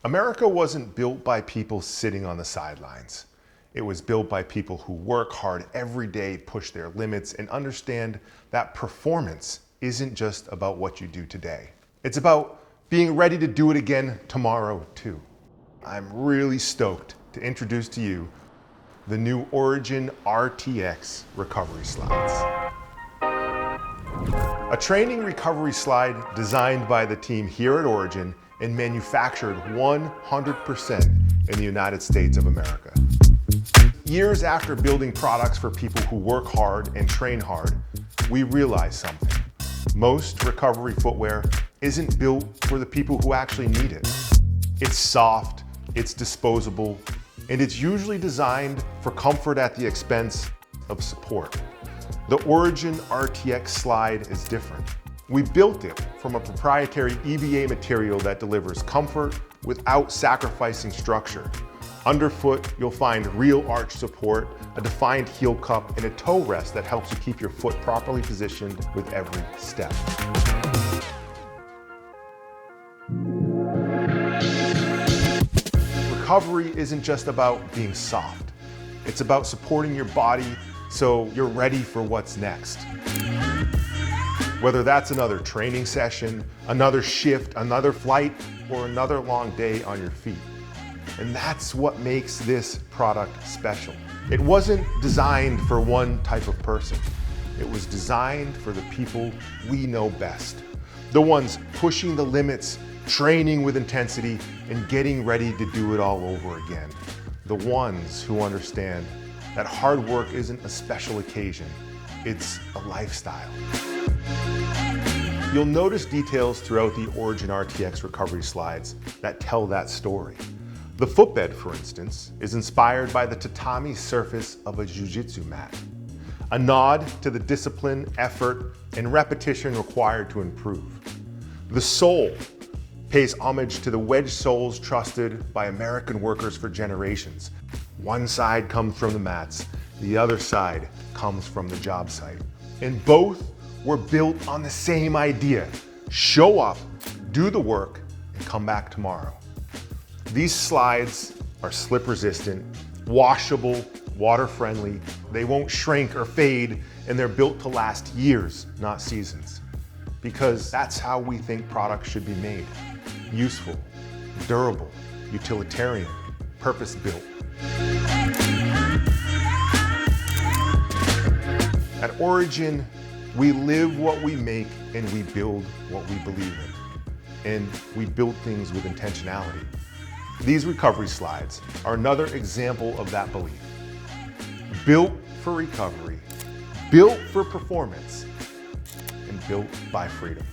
America wasn't built by people sitting on the sidelines. It was built by people who work hard every day, push their limits, and understand that performance isn't just about what you do today. It's about being ready to do it again tomorrow, too. I'm really stoked to introduce to you the new Origin RTX Recovery Slides. A training recovery slide designed by the team here at Origin and manufactured 100% in the United States of America. Years after building products for people who work hard and train hard, we realized something. Most recovery footwear isn't built for the people who actually need it. It's soft, it's disposable, and it's usually designed for comfort at the expense of support. The Origin RTX Slide is different. We built it from a proprietary EVA material that delivers comfort without sacrificing structure. Underfoot, you'll find real arch support, a defined heel cup, and a toe rest that helps you keep your foot properly positioned with every step. Recovery isn't just about being soft. It's about supporting your body so you're ready for what's next. Whether that's another training session, another shift, another flight, or another long day on your feet. And that's what makes this product special. It wasn't designed for one type of person. It was designed for the people we know best. The ones pushing the limits, training with intensity, and getting ready to do it all over again. The ones who understand that hard work isn't a special occasion, it's a lifestyle. You'll notice details throughout the Origin RTX Recovery Slides that tell that story. The footbed, for instance, is inspired by the tatami surface of a jiu-jitsu mat, a nod to the discipline, effort, and repetition required to improve. The sole pays homage to the wedge soles trusted by American workers for generations. One side comes from the mats, the other side comes from the job site. And both were built on the same idea: show up, do the work, and come back tomorrow. These slides are slip resistant, washable, water friendly, they won't shrink or fade, and they're built to last years, not seasons. Because that's how we think products should be made: useful, durable, utilitarian, purpose-built. At Origin, we live what we make and we build what we believe in. And we build things with intentionality. These recovery slides are another example of that belief. Built for recovery, built for performance, and built by freedom.